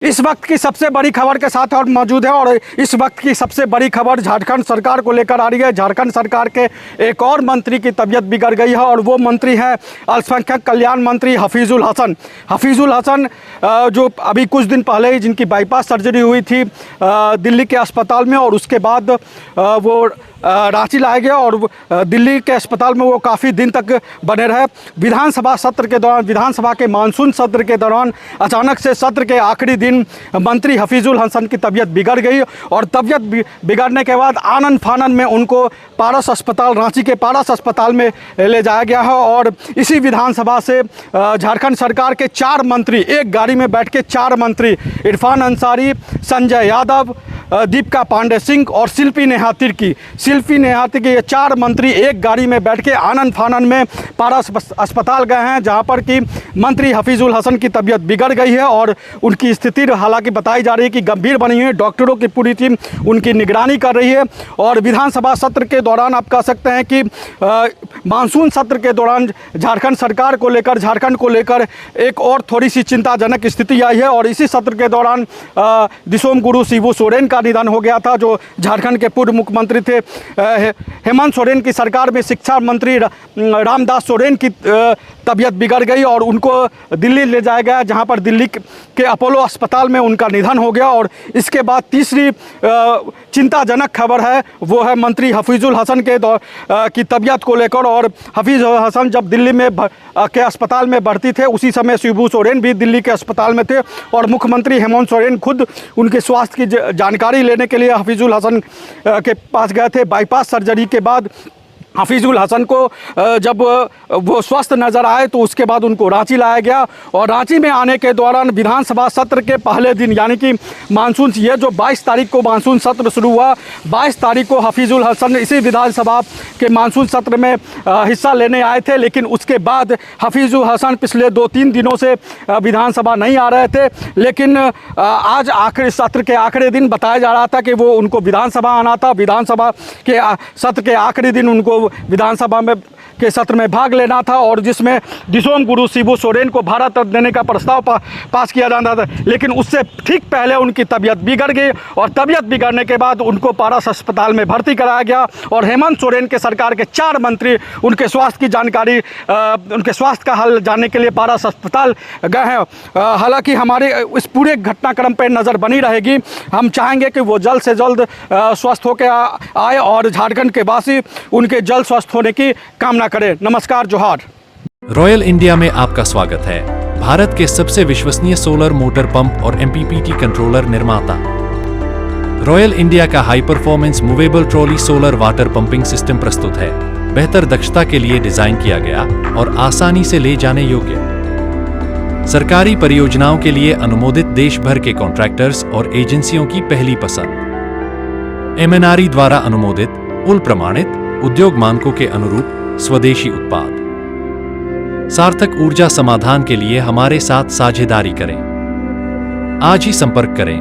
इस वक्त की सबसे बड़ी खबर के साथ और मौजूद है और इस वक्त की सबसे बड़ी खबर झारखंड सरकार को लेकर आ रही है। झारखंड सरकार के एक और मंत्री की तबीयत बिगड़ गई है और वो मंत्री हैं अल्पसंख्यक कल्याण मंत्री हफीजुल हसन। हफीजुल हसन जो अभी कुछ दिन पहले ही जिनकी बाईपास सर्जरी हुई थी दिल्ली के अस्पताल में और उसके बाद वो रांची लाया गया और दिल्ली के अस्पताल में वो काफ़ी दिन तक बने रहे। विधानसभा सत्र के दौरान, विधानसभा के मानसून सत्र के दौरान अचानक से सत्र के आखिरी दिन मंत्री हफीजुल हसन की तबीयत बिगड़ गई और तबीयत बिगड़ने के बाद आनन फानन में उनको पारस अस्पताल, रांची के पारस अस्पताल में ले जाया गया है। और इसी विधानसभा से झारखंड सरकार के 4 मंत्री, एक गाड़ी में बैठ के 4 मंत्री इरफान अंसारी, संजय यादव, दीपिका पांडे सिंह और शिल्पी नेहा तिर्की ये 4 मंत्री एक गाड़ी में बैठ के आनन फानन में पारस अस्पताल गए हैं, जहां पर कि मंत्री हफीजुल हसन की तबीयत बिगड़ गई है और उनकी स्थिति हालांकि बताई जा रही है कि गंभीर बनी हुई है। डॉक्टरों की पूरी टीम उनकी निगरानी कर रही है और विधानसभा सत्र के दौरान आप कह सकते हैं कि मानसून सत्र के दौरान झारखंड सरकार को लेकर, झारखंड को लेकर एक और थोड़ी सी चिंताजनक स्थिति आई है। और इसी सत्र के दौरान दिसोम गुरु शिबू सोरेन का निधन हो गया था, जो झारखंड के पूर्व मुख्यमंत्री थे। हेमंत सोरेन की सरकार में शिक्षा मंत्री रामदास सोरेन की तबीयत बिगड़ गई और उनको दिल्ली ले जाया गया, जहां पर दिल्ली के अपोलो अस्पताल में उनका निधन हो गया। और इसके बाद तीसरी चिंताजनक खबर है, वो है मंत्री हफीजुल हसन की तबीयत को लेकर। और हफीजुल हसन जब दिल्ली में के अस्पताल में भर्ती थे, उसी समय शिबू सोरेन भी दिल्ली के अस्पताल में थे और मुख्यमंत्री हेमंत सोरेन खुद उनके स्वास्थ्य की जानकारी लेने के लिए हफीजुल हसन के पास गए थे। बाईपास सर्जरी के बाद हफीजुल हसन को जब वो स्वस्थ नज़र आए तो उसके बाद उनको रांची लाया गया और रांची में आने के दौरान विधानसभा सत्र के पहले दिन, यानी कि मानसून, ये जो 22 तारीख को मानसून सत्र शुरू हुआ, 22 तारीख को हफीजुल हसन इसी विधानसभा के मानसून सत्र में हिस्सा लेने आए थे। लेकिन उसके बाद हफीजुल हसन पिछले 2-3 दिनों से विधानसभा नहीं आ रहे थे। लेकिन आज आखिरी सत्र के आखिरी दिन बताया जा रहा था कि वो उनको विधानसभा आना था, विधानसभा के सत्र के आखिरी दिन उनको विधानसभा में के सत्र में भाग लेना था और जिसमें दिसोम गुरु शिबू सोरेन को भारत रत्न देने का प्रस्ताव पास किया जाना था। लेकिन उससे ठीक पहले उनकी तबीयत बिगड़ गई और तबीयत बिगड़ने के बाद उनको पारस अस्पताल में भर्ती कराया गया और हेमंत सोरेन के सरकार के 4 मंत्री उनके स्वास्थ्य की जानकारी, उनके स्वास्थ्य का हाल जानने के लिए पारस अस्पताल गए हैं। हालांकि हमारे इस पूरे घटनाक्रम पर नज़र बनी रहेगी। हम चाहेंगे कि वो जल्द से जल्द स्वस्थ होकर आए और झारखंड के वासी उनके जल्द स्वस्थ होने की कामना करें। नमस्कार, जोहार। रॉयल इंडिया में आपका स्वागत है। भारत के सबसे विश्वसनीय सोलर मोटर पंप और एमपीपीटी कंट्रोलर निर्माता रॉयल इंडिया का high performance movable trolley solar water pumping system प्रस्तुत है। बेहतर दक्षता के लिए डिजाइन किया गया और आसानी से ले जाने योग्य। सरकारी परियोजनाओं के लिए अनुमोदित देश भर के कॉन्ट्रैक्टर्स और एजेंसियों की पहली पसंद। एमएनआरई द्वारा अनुमोदित, उल प्रमाणित, उद्योग मानकों के अनुरूप स्वदेशी उत्पाद। सार्थक ऊर्जा समाधान के लिए हमारे साथ साझेदारी करें। आज ही संपर्क करें।